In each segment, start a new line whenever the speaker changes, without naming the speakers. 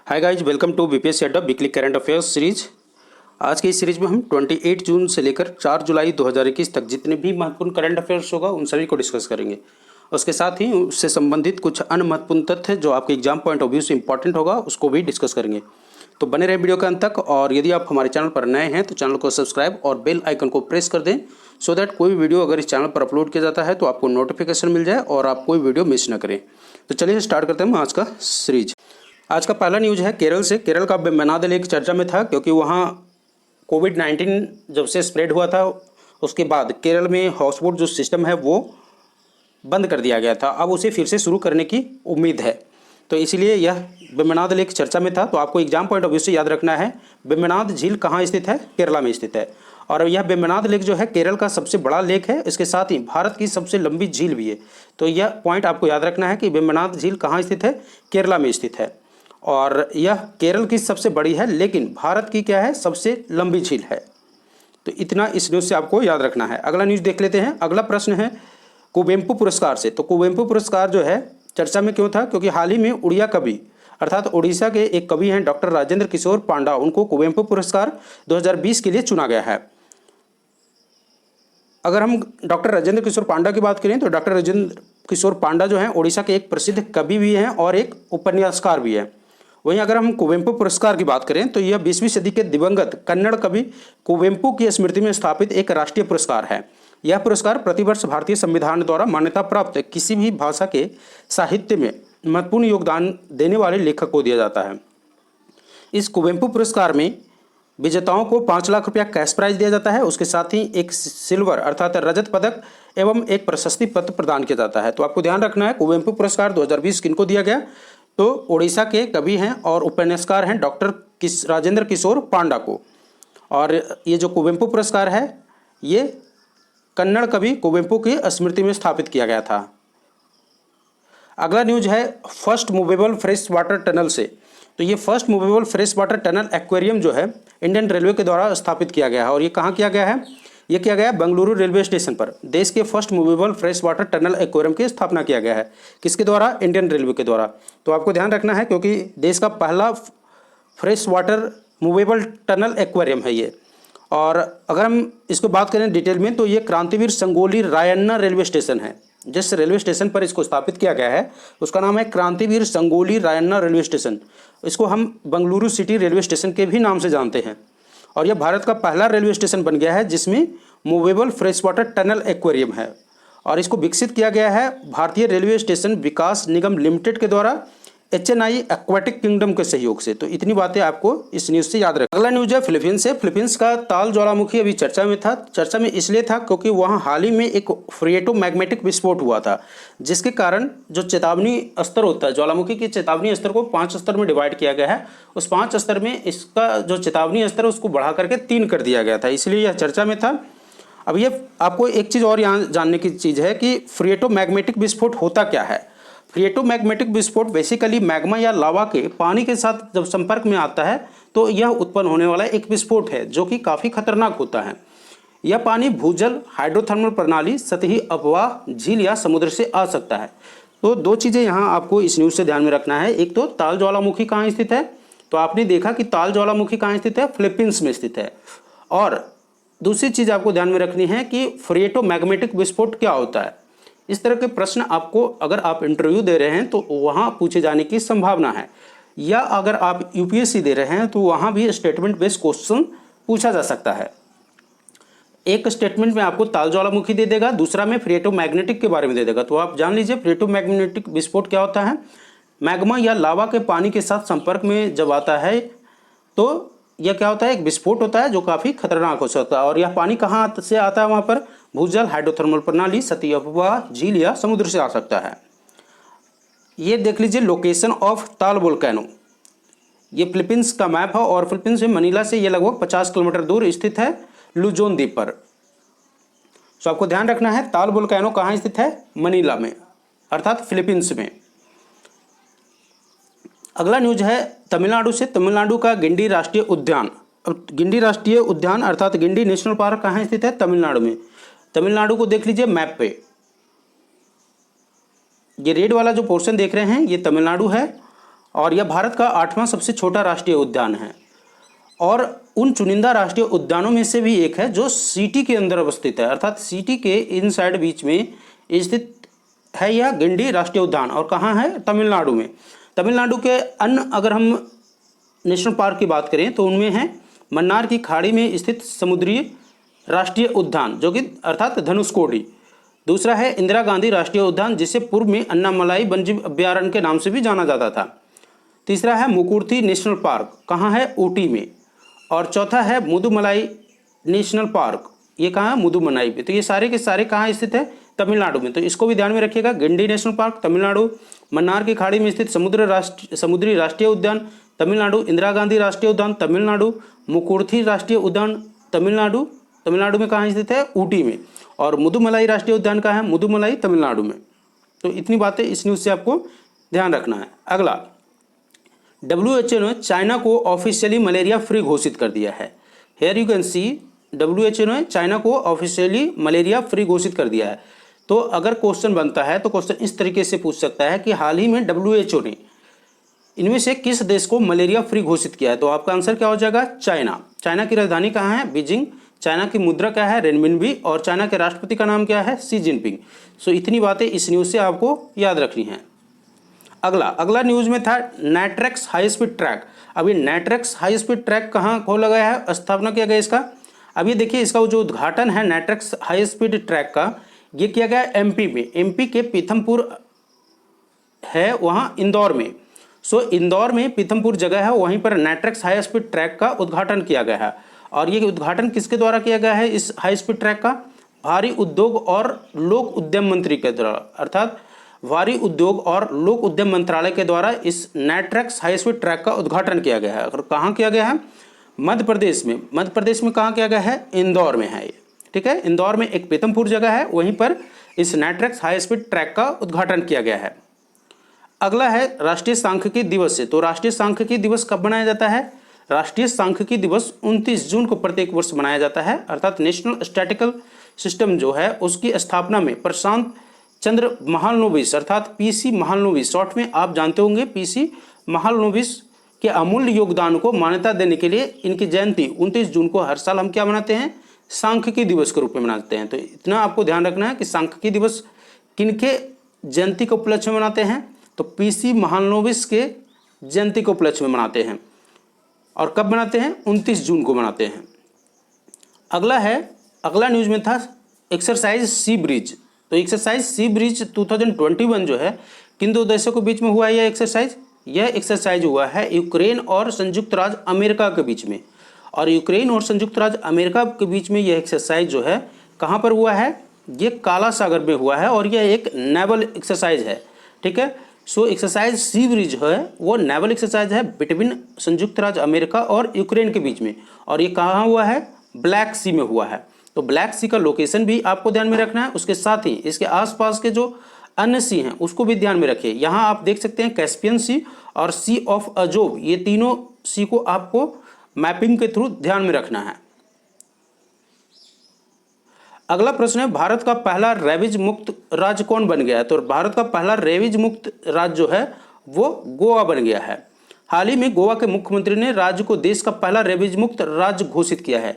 Hi guys, welcome to BPSC Adda weekly current affairs series. आज की इस सीरीज में हम 28 जून से लेकर 4 जुलाई 2021 तक जितने भी महत्वपूर्ण करंट अफेयर्स होगा उन सभी को डिस्कस करेंगे। उसके साथ ही उससे संबंधित कुछ अन्य महत्वपूर्ण तथ्य जो आपके एग्जाम पॉइंट ऑफ व्यू से इंपॉर्टेंट होगा उसको भी डिस्कस करेंगे। तो बने रहे वीडियो के अंत तक। और यदि आप हमारे चैनल पर नए हैं तो चैनल को सब्सक्राइब और बेल आइकन को प्रेस कर दें, सो दैट कोई वीडियो अगर इस चैनल पर अपलोड किया जाता है तो आपको नोटिफिकेशन मिल जाए और आप कोई वीडियो मिस न करें। तो चलिए स्टार्ट करते हैं आज का सीरीज। आज का पहला न्यूज़ है केरल से। केरल का वेम्बनाड लेक चर्चा में था क्योंकि वहाँ कोविड-19 जब से स्प्रेड हुआ था उसके बाद केरल में हॉटस्पॉट जो सिस्टम है वो बंद कर दिया गया था। अब उसे फिर से शुरू करने की उम्मीद है, तो इसीलिए यह वेम्बनाड लेक चर्चा में था। तो आपको एग्जाम पॉइंट ऑफ व्यू से याद रखना है वेम्बनाड झील कहाँ स्थित है, केरला में स्थित है। और यह वेम्बनाड लेक जो है केरल का सबसे बड़ा लेक है, इसके साथ ही भारत की सबसे लंबी झील भी है। तो यह पॉइंट आपको याद रखना है कि वेम्बनाड झील कहाँ स्थित है, केरला में स्थित है। और यह केरल की सबसे बड़ी है लेकिन भारत की क्या है, सबसे लंबी झील है। तो इतना इस न्यूज़ से आपको याद रखना है। अगला न्यूज़ देख लेते हैं। अगला प्रश्न है कुवेम्पु पुरस्कार से। तो कुवेम्पु पुरस्कार जो है चर्चा में क्यों था, क्योंकि हाल ही में उड़िया कवि अर्थात उड़ीसा के एक कवि हैं डॉक्टर राजेंद्र किशोर पांडा, उनको कुवेम्पु पुरस्कार 2020 के लिए चुना गया है। अगर हम डॉक्टर राजेंद्र किशोर पांडा की बात करें तो डॉक्टर राजेंद्र किशोर पांडा जो हैं उड़ीसा के एक प्रसिद्ध कवि भी हैं और एक उपन्यासकार भी हैं। वहीं अगर हम कुवेम्पु पुरस्कार की बात करें तो यह 20वीं सदी के दिवंगत कन्नड़ कवि कुवेम्पु की स्मृति में स्थापित एक राष्ट्रीय पुरस्कार है। यह पुरस्कार प्रतिवर्ष भारतीय संविधान द्वारा मान्यता प्राप्त किसी भी भाषा के साहित्य में महत्वपूर्ण योगदान देने वाले लेखक को दिया जाता है। इस कुवेम्पु पुरस्कार में विजेताओं को 5 लाख रुपया कैश प्राइज दिया जाता है। उसके साथ ही एक सिल्वर अर्थात रजत पदक एवं एक प्रशस्ति पत्र प्रदान किया जाता है। तो आपको ध्यान रखना है कुवेम्पु पुरस्कार 2020 किनको दिया गया, तो उड़ीसा के कवि हैं और उपन्यासकार हैं डॉक्टर राजेंद्र किशोर पांडा को। और ये जो कुवेम्पु पुरस्कार है ये कन्नड़ कवि कुवेम्पु की स्मृति में स्थापित किया गया था। अगला न्यूज़ है first movable fresh water tunnel से। तो ये first movable fresh water tunnel aquarium जो है इंडियन रेलवे के द्वारा स्थापित किया गया है। और ये कहाँ किया गया है, ये किया गया है बेंगलुरु रेलवे स्टेशन पर। देश के first movable fresh water tunnel aquarium की स्थापना किया गया है। किसके द्वारा, इंडियन रेलवे के द्वारा। तो आपको ध्यान रखना है क्योंकि देश का पहला fresh water movable tunnel aquarium है ये। और अगर हम इसको बात करें डिटेल में तो ये क्रांतिवीर संगोली रायन्ना रेलवे स्टेशन है। जिस रेलवे स्टेशन पर इसको स्थापित किया गया है उसका नाम है क्रांतिवीर संगोली रायन्ना रेलवे स्टेशन। इसको हम बेंगलुरु सिटी रेलवे स्टेशन के भी नाम से जानते हैं। और यह भारत का पहला रेलवे स्टेशन बन गया है जिसमें movable fresh water tunnel aquarium है। और इसको विकसित किया गया है भारतीय रेलवे स्टेशन विकास निगम लिमिटेड के द्वारा HNI एक्वाटिक किंगडम के सहयोग से। तो इतनी बातें आपको इस न्यूज़ से याद रखें। अगला न्यूज़ है फिलीपींस से। फिलीपींस का ताल ज्वालामुखी अभी चर्चा में था। चर्चा में इसलिए था क्योंकि वहाँ हाल ही में एक फ्रिएटो मैग्नेटिक विस्फोट हुआ था जिसके कारण जो चेतावनी स्तर होता है, ज्वालामुखी के चेतावनी स्तर को 5 स्तर में डिवाइड किया गया है। उस 5 स्तर में इसका जो चेतावनी स्तर है उसको बढ़ा करके 3 कर दिया गया था, इसलिए यह चर्चा में था। अब ये आपको एक चीज़ और यहाँ जानने की चीज़ है कि फ्रिएटो मैग्नेटिक विस्फोट होता क्या है। फ्रिएटो मैग्नेटिक विस्फोट बेसिकली मैग्मा या लावा के पानी के साथ जब संपर्क में आता है तो यह उत्पन्न होने वाला एक विस्फोट है जो कि काफ़ी खतरनाक होता है। यह पानी भूजल, हाइड्रोथर्मल प्रणाली, सतही अपवाह, झील या समुद्र से आ सकता है। तो 2 चीज़ें यहाँ आपको इस न्यूज़ से ध्यान में रखना है। एक तो ताल ज्वालामुखी कहाँ स्थित है, तो आपने देखा कि ताल ज्वालामुखी कहाँ स्थित है, फिलीपींस में स्थित है। और दूसरी चीज़ आपको ध्यान में रखनी है कि फ्रिएटो मैग्नेटिक विस्फोट क्या होता है। इस तरह के प्रश्न आपको अगर आप इंटरव्यू दे रहे हैं तो वहाँ पूछे जाने की संभावना है, या अगर आप UPSC दे रहे हैं तो वहाँ भी स्टेटमेंट बेस्ड क्वेश्चन पूछा जा सकता है। एक स्टेटमेंट में आपको ताल ज्वालामुखी दे देगा, दूसरा में फ्रिएटो मैग्नेटिक के बारे में दे देगा। तो आप जान लीजिए फ्रिएटो मैग्नेटिक विस्फोट क्या होता है। मैग्मा या लावा के पानी के साथ संपर्क में जब आता है तो यह क्या होता है, एक विस्फोट होता है जो काफ़ी खतरनाक हो सकता है। और यह पानी कहाँ से आता है, वहाँ पर भूजल, हाइड्रोथर्मल प्रणाली, सतही अपवाह, झील या समुद्र से आ सकता है। ये देख लीजिए लोकेशन ऑफ ताल वोल्केनो। ये फिलीपींस का मैप है और फिलीपींस में मनीला से ये लगभग 50 किलोमीटर दूर स्थित है लुजोन द्वीप पर। तो आपको ध्यान रखना है ताल वोल्केनो कहाँ स्थित है, मनीला में अर्थात फिलीपींस में। अगला न्यूज है तमिलनाडु से। तमिलनाडु का गिंडी राष्ट्रीय उद्यान। अब गिंडी राष्ट्रीय उद्यान अर्थात गिंडी नेशनल पार्क कहाँ स्थित है, तमिलनाडु में। तमिलनाडु को देख लीजिए मैप पे, ये रेड वाला जो पोर्शन देख रहे हैं ये तमिलनाडु है और यह भारत का 8वां सबसे छोटा राष्ट्रीय उद्यान है और उन चुनिंदा राष्ट्रीय उद्यानों में से भी एक है जो सिटी के अंदर अवस्थित है, अर्थात सिटी के इनसाइड बीच में स्थित है यह गिंडी राष्ट्रीय उद्यान। और कहाँ है? तमिलनाडु में। तमिलनाडु के अन्य अगर हम नेशनल पार्क की बात करें तो उनमें है मन्नार की खाड़ी में स्थित समुद्री राष्ट्रीय उद्यान जो कि अर्थात धनुषकोडी। दूसरा है इंदिरा गांधी राष्ट्रीय उद्यान जिसे पूर्व में अन्नामलाई वन्यजीव अभ्यारण्य के नाम से भी जाना जाता था। तीसरा है मुकुर्थी नेशनल पार्क, कहाँ है? ऊटी में। और चौथा है मुदुमलाई नेशनल पार्क, ये कहाँ है? मुदुमलाई में। तो ये सारे के सारे कहाँ स्थित है? तमिलनाडु में। तो इसको भी ध्यान में रखिएगा, गिंडी नेशनल पार्क तमिलनाडु, मन्नार की खाड़ी में स्थित समुद्री राष्ट्रीय उद्यान तमिलनाडु, इंदिरा गांधी राष्ट्रीय उद्यान तमिलनाडु, मुकुर्थी राष्ट्रीय उद्यान तमिलनाडु, तमिलनाडु में कहाँ स्थित है? ऊटी में। और मुदुमलाई राष्ट्रीय उद्यान कहाँ है? मुदुमलाई तमिलनाडु में। तो इतनी बातें इस न्यूज़ से आपको ध्यान रखना है। अगला, WHO ने चाइना को ऑफिशियली मलेरिया फ्री घोषित कर दिया है। Here you can see WHO ने चाइना को ऑफिशियली मलेरिया फ्री घोषित कर दिया है। तो अगर क्वेश्चन बनता है तो क्वेश्चन इस तरीके से पूछ सकता है कि हाल ही में WHO ने इनमें से किस देश को मलेरिया फ्री घोषित किया है? तो आपका आंसर क्या हो जाएगा? चाइना। चाइना की राजधानी कहाँ है? बीजिंग। चाइना की मुद्रा क्या है? रेनमिनबी। और चाइना के राष्ट्रपति का नाम क्या है? Xi Jinping. सो इतनी बातें इस न्यूज़ से आपको याद रखनी है। अगला न्यूज़ में था नेट्रेक्स हाई स्पीड ट्रैक। अभी नेट्रेक्स हाई स्पीड ट्रैक कहाँ खोला गया है, स्थापना किया गया इसका? अभी देखिए इसका जो उद्घाटन है नेट्रेक्स हाई स्पीड ट्रैक का, ये किया गया एमपी में। एमपी के पीथमपुर है वहाँ इंदौर में। सो इंदौर में पीथमपुर जगह है, वहीं पर नेट्रेक्स हाई स्पीड ट्रैक का उद्घाटन किया गया है। और ये उद्घाटन किसके द्वारा किया गया है इस हाई स्पीड ट्रैक का? भारी उद्योग और लोक उद्यम मंत्री के द्वारा, अर्थात भारी उद्योग और लोक उद्यम मंत्रालय के द्वारा इस नेट्रेक्स हाई स्पीड ट्रैक का उद्घाटन किया गया है। और कहाँ किया गया है? मध्य प्रदेश में। मध्य प्रदेश में कहाँ किया गया है? इंदौर में है ये। ठीक है, इंदौर में एक पीथमपुर जगह है, वहीं पर इस नेट्रेक्स हाई स्पीड ट्रैक का उद्घाटन किया गया है। अगला है राष्ट्रीय सांख्यिकी दिवस से। तो राष्ट्रीय सांख्यिकी दिवस कब मनाया जाता है? राष्ट्रीय सांख्यिकी दिवस 29 जून को प्रत्येक वर्ष मनाया जाता है, अर्थात नेशनल स्टैटिकल सिस्टम जो है उसकी स्थापना में प्रशांत चंद्र महालनोबिस अर्थात पीसी महालनोबिस, शॉर्ट में आप जानते होंगे पीसी महालनोबिस के अमूल्य योगदान को मान्यता देने के लिए इनकी जयंती 29 जून को हर साल हम क्या मनाते हैं? सांख्यिकी दिवस के रूप में मनाते हैं। तो इतना आपको ध्यान रखना है कि सांख्यिकी दिवस किनके जयंती के उपलक्ष्य में मनाते हैं? तो पीसी महालनोबिस के जयंती के उपलक्ष्य में मनाते हैं। और कब मनाते हैं? 29 जून को मनाते हैं। अगला न्यूज़ में था एक्सरसाइज सी ब्रिज। तो एक्सरसाइज सी ब्रिज 2021 जो है किन दो देशों के बीच में हुआ है यह एक्सरसाइज? यह एक्सरसाइज हुआ है यूक्रेन और संयुक्त राज्य अमेरिका के बीच में। और यूक्रेन और संयुक्त राज्य अमेरिका के बीच में यह एक्सरसाइज जो है कहाँ पर हुआ है? ये काला सागर में हुआ है और यह एक नेवल एक्सरसाइज है। ठीक है, सो एक्सरसाइज सी ब्रिज है वो नेवल एक्सरसाइज है बिटवीन संयुक्त राज्य अमेरिका और यूक्रेन के बीच में। और ये कहाँ हुआ है? ब्लैक सी में हुआ है। तो ब्लैक सी का लोकेशन भी आपको ध्यान में रखना है, उसके साथ ही इसके आसपास के जो अन्य सी हैं उसको भी ध्यान में रखिए। यहाँ आप देख सकते हैं कैस्पियन सी और सी ऑफ अजोब, ये तीनों सी को आपको मैपिंग के थ्रू ध्यान में रखना है। अगला प्रश्न है भारत का पहला रेबीज मुक्त राज्य कौन बन गया है? तो भारत का पहला रेबीज मुक्त राज्य जो है वो गोवा बन गया है। हाल ही में गोवा के मुख्यमंत्री ने राज्य को देश का पहला रेबीज मुक्त राज्य घोषित किया है।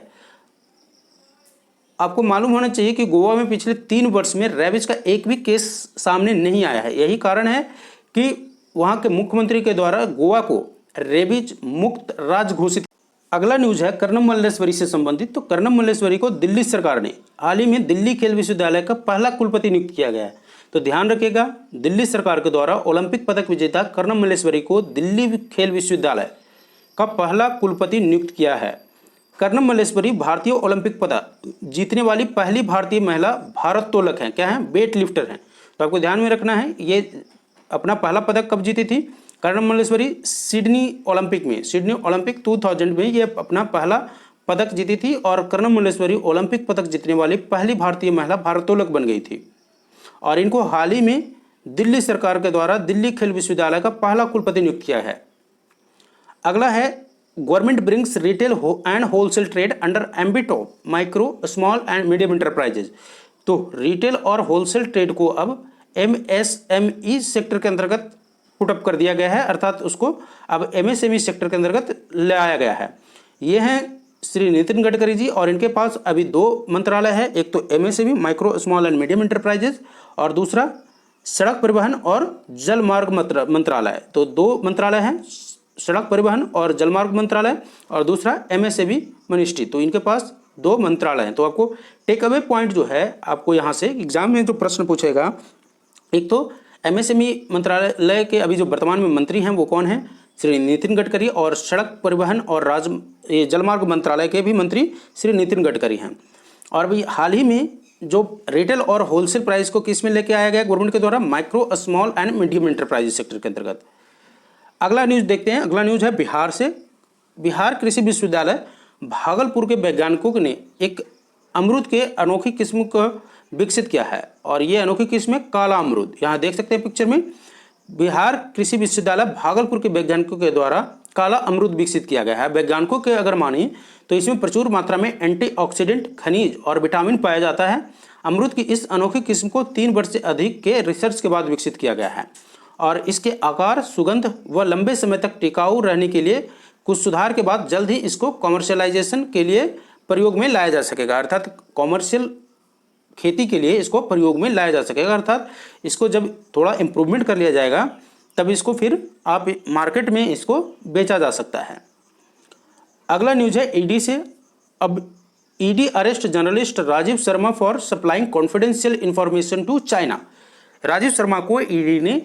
आपको मालूम होना चाहिए कि गोवा में पिछले 3 वर्ष में रेबीज का एक भी केस सामने नहीं आया है। यही कारण है कि वहां के मुख्यमंत्री के द्वारा गोवा को रेबीज मुक्त राज्य घोषित। अगला न्यूज है कर्नम मल्लेश्वरी से संबंधित। तो कर्नम मल्लेश्वरी को दिल्ली सरकार ने हाल ही में दिल्ली खेल विश्वविद्यालय का पहला कुलपति नियुक्त किया गया है। तो ध्यान रखिएगा, दिल्ली सरकार के द्वारा ओलंपिक पदक विजेता कर्नम मल्लेश्वरी को दिल्ली खेल विश्वविद्यालय का पहला कुलपति नियुक्त किया है। कर्नम मल्लेश्वरी भारतीय ओलंपिक पदक जीतने वाली पहली भारतीय महिला भारोत्तोलक हैं। क्या है? वेट लिफ्टर हैं। तो आपको ध्यान में रखना है, ये अपना पहला पदक कब जीती थी कर्नम मल्लेश्वरी? सिडनी ओलंपिक में, सिडनी ओलंपिक 2000 में ये अपना पहला पदक जीती थी। और कर्नम मल्लेश्वरी ओलंपिक पदक जीतने वाली पहली भारतीय महिला भारोत्तोलक बन गई थी। और इनको हाल ही में दिल्ली सरकार के द्वारा दिल्ली खेल विश्वविद्यालय का पहला कुलपति नियुक्त किया है। अगला है government brings retail and wholesale trade under ambit of micro small and medium enterprises. तो रिटेल और होलसेल ट्रेड को अब MSME सेक्टर के अंतर्गत पुटअप कर दिया गया है, अर्थात उसको अब MSME सेक्टर के अंतर्गत लाया गया है। ये हैं श्री नितिन गडकरी जी, और इनके पास अभी 2 मंत्रालय है, एक तो MSME micro small and medium enterprises और दूसरा सड़क परिवहन और जलमार्ग मंत्रालय। तो 2 मंत्रालय हैं, सड़क परिवहन और जलमार्ग मंत्रालय और दूसरा MSME मिनिस्ट्री। तो इनके पास 2 मंत्रालय हैं। तो आपको टेक अवे पॉइंट जो है आपको यहाँ से एग्जाम में जो प्रश्न पूछेगा, एक तो MSME मंत्रालय के अभी जो वर्तमान में मंत्री हैं वो कौन हैं, श्री नितिन गडकरी, और सड़क परिवहन और जलमार्ग मंत्रालय के भी मंत्री श्री नितिन गडकरी हैं। और अभी हाल ही में जो रिटेल और होलसेल प्राइस को किस में लेके आया गया गवर्नमेंट के द्वारा, micro small and medium enterprises sector के अंतर्गत। अगला न्यूज़ देखते हैं। अगला न्यूज़ है बिहार से। बिहार कृषि विश्वविद्यालय भागलपुर के वैज्ञानिकों ने एक अमरूद के अनोखी किस्म को विकसित किया है, और ये अनोखी किस्म है काला अमरूद। यहाँ देख सकते हैं पिक्चर में, बिहार कृषि विश्वविद्यालय भागलपुर के वैज्ञानिकों के द्वारा काला अमरूद विकसित किया गया है। वैज्ञानिकों के अगर माने तो इसमें प्रचुर मात्रा में एंटीऑक्सीडेंट, खनिज और विटामिन पाया जाता है। अमरूद की इस अनोखी किस्म को 3 वर्ष से अधिक के रिसर्च के बाद विकसित किया गया है, और इसके आकार, सुगंध व लंबे समय तक टिकाऊ रहने के लिए कुछ सुधार के बाद जल्द ही इसको कॉमर्शियलाइजेशन के लिए प्रयोग में लाया जा सकेगा, अर्थात कॉमर्शियल खेती के लिए इसको प्रयोग में लाया जा सकेगा, अर्थात इसको जब थोड़ा इम्प्रूवमेंट कर लिया जाएगा तब इसको फिर आप मार्केट में इसको बेचा जा सकता है। अगला न्यूज़ है ईडी से। अब ED arrest journalist Rajeev Sharma for supplying confidential information to China. Rajeev Sharma को ईडी ने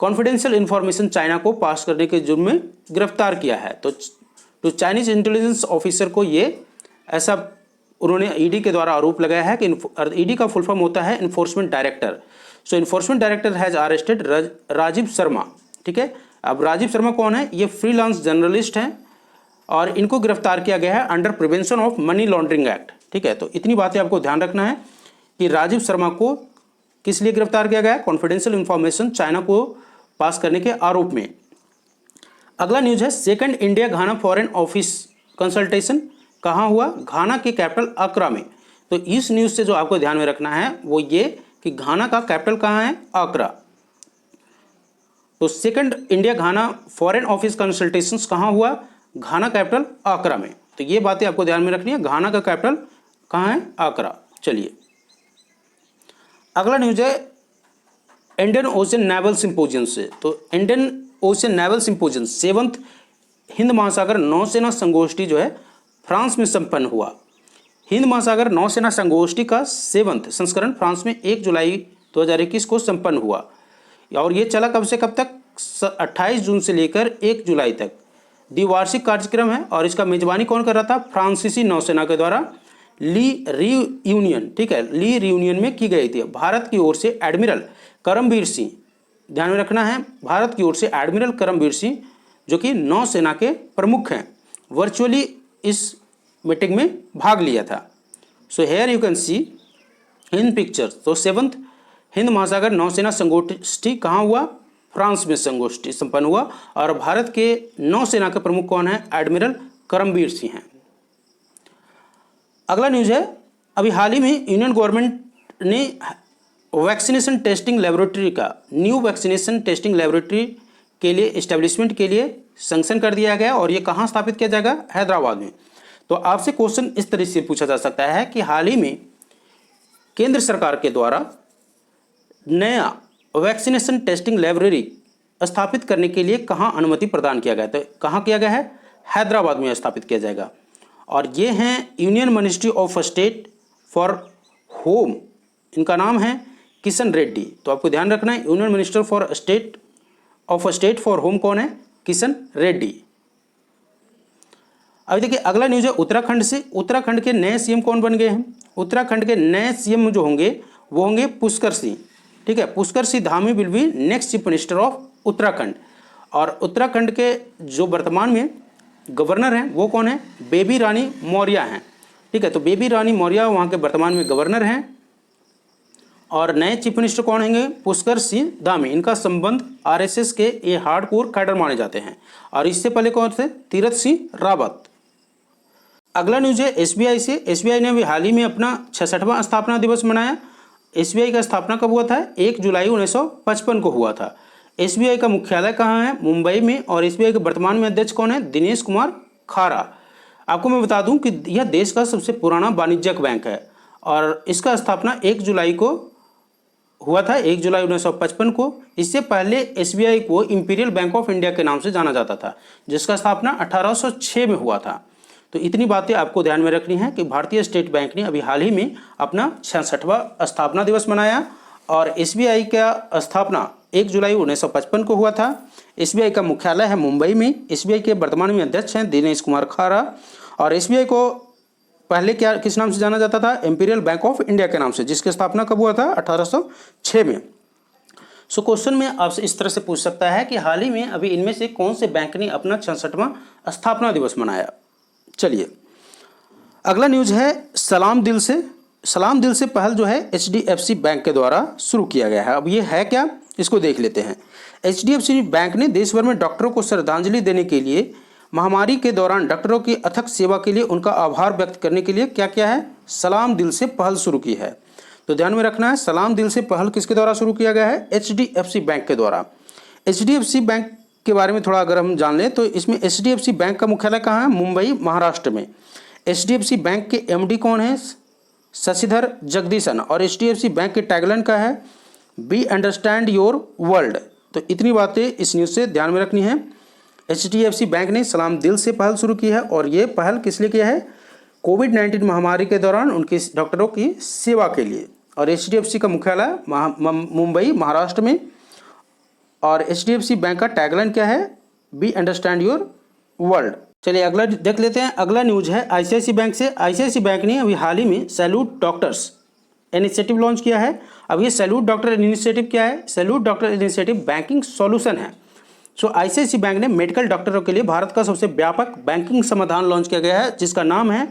कॉन्फिडेंशियल इंफॉर्मेशन चाइना को पास करने के जुर्म में गिरफ्तार किया है। तो चाइनीज इंटेलिजेंस ऑफिसर को ये ऐसा उन्होंने ईडी के द्वारा आरोप लगाया है कि ईडी का फुल फॉर्म होता है enforcement director. So enforcement director has arrested Rajeev Sharma. ठीक है, अब राजीव शर्मा कौन है, ये फ्रीलांस जर्नलिस्ट हैं और इनको गिरफ्तार किया गया है under prevention of money laundering act. ठीक है, तो इतनी बातें आपको ध्यान रखना है कि राजीव शर्मा को किस लिए गिरफ्तार किया गया है, कॉन्फिडेंशियल इंफॉर्मेशन चाइना को पास करने के आरोप में। अगला न्यूज है सेकंड इंडिया घाना फॉरेन ऑफिस कंसल्टेशन कहाँ हुआ, घाना के कैपिटल अक्रा में। तो इस न्यूज से जो आपको ध्यान में रखना है वो ये कि घाना का कैपिटल कहाँ है, अक्रा। तो सेकंड इंडिया घाना फॉरेन ऑफिस कंसल्टेशंस कहाँ हुआ, घाना कैपिटल अक्रा में। तो ये बातें आपको ध्यान में रखनी है, घाना का कैपिटल कहाँ है, अक्रा। चलिए अगला न्यूज है इंडियन ओशन नेवल सिंपोजियम से। तो Indian ocean naval symposium 7th Hind महासागर नौसेना संगोष्ठी जो है फ्रांस में संपन्न हुआ। हिंद महासागर नौसेना संगोष्ठी का 7वां संस्करण फ्रांस में 1 जुलाई 2021 को संपन्न हुआ, और ये चला कब से कब तक, 28 जून से लेकर 1 जुलाई तक। द्विवार्षिक कार्यक्रम है और इसका मेजबानी कौन कर रहा था, फ्रांसीसी नौसेना के द्वारा ली रियूनियन। ठीक है, ली रियूनियन में की गई थी। भारत की ओर से एडमिरल करमबीर सिंह, ध्यान में रखना है, भारत की ओर से एडमिरल करमबीर सिंह जो कि नौसेना के प्रमुख हैं, वर्चुअली इस मीटिंग में भाग लिया था। So here you can C in picture. तो 7th हिंद महासागर नौसेना संगोष्ठी कहाँ हुआ, फ्रांस में संगोष्ठी संपन्न हुआ, और भारत के नौसेना के प्रमुख कौन है, एडमिरल करमबीर सिंह हैं। अगला न्यूज है अभी हाल ही में यूनियन गवर्नमेंट ने वैक्सीनेशन टेस्टिंग लेबोरेटरी का, न्यू वैक्सीनेशन टेस्टिंग लेबोरेटरी के लिए इस्टेब्लिशमेंट के लिए सैंक्शन कर दिया गया, और ये कहाँ स्थापित किया जाएगा, हैदराबाद में। तो आपसे क्वेश्चन इस तरह से पूछा जा सकता है कि हाल ही में केंद्र सरकार के द्वारा नया वैक्सीनेशन टेस्टिंग लाइब्रेरी स्थापित करने के लिए कहाँ अनुमति प्रदान किया गया, तो कहाँ किया गया है, हैदराबाद में स्थापित किया जाएगा। और ये हैं union ministry of state for home, इनका नाम है किशन रेड्डी। तो आपको ध्यान रखना है, union minister for state for home कौन है, किशन रेड्डी। अभी देखिए अगला न्यूज है उत्तराखंड से। उत्तराखंड के नए सीएम कौन बन गए हैं, उत्तराखंड के नए सीएम जो होंगे वो होंगे पुष्कर सिंह। ठीक है, Pushkar Singh Dhami will be next chief minister of Uttarakhand. और उत्तराखंड के जो वर्तमान में गवर्नर हैं वो कौन है, बेबी रानी मौर्य हैं। ठीक है, तो बेबी रानी मौर्य वहाँ के वर्तमान में गवर्नर हैं, और नए चीफ मिनिस्टर कौन होंगे, पुष्कर सिंह धामी। इनका संबंध आरएसएस के ये हार्डकोर कैडर माने जाते हैं, और इससे पहले कौन थे, तीरथ सिंह रावत। अगला न्यूज है एसबीआई से। एसबीआई ने अभी हाल ही में अपना 66वां स्थापना दिवस मनाया। एसबीआई का स्थापना कब हुआ था, 1 जुलाई 1955 को हुआ था। एसबीआई का मुख्यालय कहाँ है? मुंबई में। और एसबीआई के वर्तमान में अध्यक्ष कौन है? दिनेश कुमार खारा। आपको मैं बता दूं कि यह देश का सबसे पुराना वाणिज्यिक बैंक है और इसका स्थापना 1 जुलाई को हुआ था, 1 जुलाई 1955 को। इससे पहले एसबीआई को इंपीरियल बैंक ऑफ इंडिया के नाम से जाना जाता था, जिसका स्थापना 1806 में हुआ था। तो इतनी बातें आपको ध्यान में रखनी है कि भारतीय स्टेट बैंक ने अभी हाल ही में अपना 66वां स्थापना दिवस मनाया और एसबीआई का स्थापना 1 जुलाई 1955 को हुआ था। एसबीआई का मुख्यालय है मुंबई में। एसबीआई के वर्तमान में अध्यक्ष हैं दिनेश कुमार खारा और एसबीआई को पहले क्या किस नाम से जाना जाता था? इंपीरियल बैंक ऑफ इंडिया के नाम से, जिसकी स्थापना कब हुआ था? 1806 में। सो क्वेश्चन में आपसे इस तरह से पूछ सकता है कि हाल ही में अभी इनमें से कौन से बैंक ने अपना 66वां स्थापना दिवस मनाया। चलिए अगला न्यूज है सलाम दिल से। सलाम दिल से पहल जो है एचडीएफसी बैंक के द्वारा शुरू किया गया है। अब ये है क्या, इसको देख लेते हैं। एचडीएफसी बैंक ने देश भर में डॉक्टरों को श्रद्धांजलि देने के लिए, महामारी के दौरान डॉक्टरों की अथक सेवा के लिए उनका आभार व्यक्त करने के लिए क्या किया है? सलाम दिल से पहल शुरू की है। तो ध्यान में रखना है, सलाम दिल से पहल किसके द्वारा शुरू किया गया है? एचडीएफसी बैंक के द्वारा। एचडीएफसी बैंक के बारे में थोड़ा अगर हम जान लें तो इसमें एचडीएफसी बैंक का मुख्यालय कहाँ है? मुंबई, महाराष्ट्र में। एचडीएफसी बैंक के एमडी कौन है? शशिधर जगदीशन। और एचडीएफसी बैंक के टैगलाइन का है? Be understand your world. तो इतनी बातें इस न्यूज़ से ध्यान में रखनी है। एचडीएफसी बैंक ने सलाम दिल से पहल शुरू की है और ये पहल किस लिए किया है? कोविड-19 महामारी के दौरान उनके डॉक्टरों की सेवा के लिए। और एचडीएफसी का मुख्यालय मुंबई, महाराष्ट्र में। और एचडीएफसी बैंक का टैगलाइन क्या है? Be understand your world. चलिए अगला देख लेते हैं। अगला न्यूज है आईसीआईसी बैंक से। आईसीआईसी बैंक ने अभी हाल ही में सैल्यूट डॉक्टर्स इनिशिएटिव लॉन्च किया है। अब ये सैल्यूट डॉक्टर इनिशिएटिव क्या है? Salute doctor initiative banking solution है। सो आईसीआईसी बैंक ने मेडिकल डॉक्टरों के लिए भारत का सबसे व्यापक बैंकिंग समाधान लॉन्च किया गया है, जिसका नाम है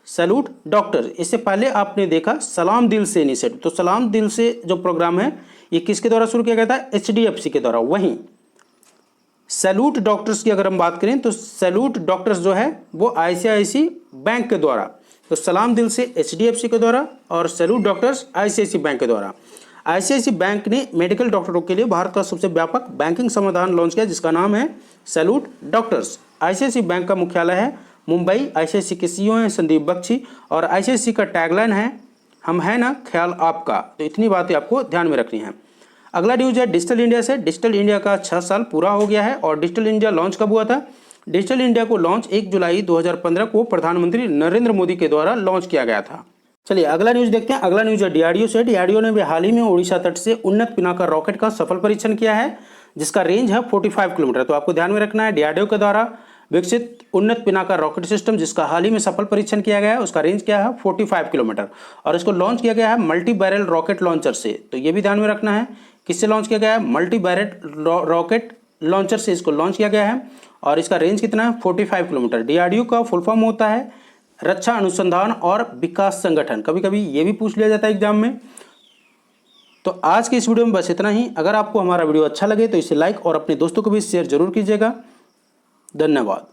सैल्यूट डॉक्टर। इससे पहले आपने देखा सलाम दिल से इनिशिएटिव। तो सलाम दिल से जो प्रोग्राम है ये किसके द्वारा शुरू किया गया था? एचडीएफसी के द्वारा। वहीं सैल्यूट डॉक्टर्स की अगर हम बात करें तो सैल्यूट डॉक्टर्स जो है वो आईसीआईसी बैंक के द्वारा। तो सलाम दिल से एचडीएफसी के द्वारा और सैल्यूट डॉक्टर्स आईसीआईसी बैंक के द्वारा। आईसीआईसी बैंक ने मेडिकल डॉक्टरों के लिए भारत का सबसे व्यापक बैंकिंग समाधान लॉन्च किया, जिसका नाम है सैल्यूट डॉक्टर्स। आईसीआईसी बैंक का मुख्यालय है मुंबई। आईसीआईसी के सीईओ हैं संदीप बख्शी और आईसीआईसी का टैगलाइन है हम है ना ख्याल आपका। तो इतनी बातें आपको ध्यान में रखनी है। अगला न्यूज है डिजिटल इंडिया से। डिजिटल इंडिया का 6 साल पूरा हो गया है और डिजिटल इंडिया लॉन्च कब हुआ था? डिजिटल इंडिया को लॉन्च 1 जुलाई 2015 को प्रधानमंत्री नरेंद्र मोदी के द्वारा लॉन्च किया गया था। चलिए अगला न्यूज देखते हैं। अगला न्यूज है डीआरडीओ से। डीआरडीओ ने भी हाल ही में उड़ीसा तट से उन्नत पिनाका रॉकेट का सफल परीक्षण किया है, जिसका रेंज है 45 किलोमीटर। तो आपको ध्यान में रखना है डीआरडीओ के द्वारा विकसित उन्नत पिनाका रॉकेट सिस्टम, जिसका हाल ही में सफल परीक्षण किया गया है, उसका रेंज क्या है? 45 किलोमीटर। और इसको लॉन्च किया गया है मल्टी बैरल रॉकेट लॉन्चर से। तो ये भी ध्यान में रखना है किससे लॉन्च किया गया है? मल्टी बैरल रॉकेट लॉन्चर से इसको लॉन्च किया गया है और इसका रेंज कितना है? 45 किलोमीटर। डीआरडीओ का फुल फॉर्म होता है रक्षा अनुसंधान और विकास संगठन। कभी कभी ये भी पूछ लिया जाता है एग्जाम में। तो आज के इस वीडियो में बस इतना ही। अगर आपको हमारा वीडियो अच्छा लगे तो इसे लाइक और अपने दोस्तों को भी शेयर जरूर कीजिएगा। धन्यवाद।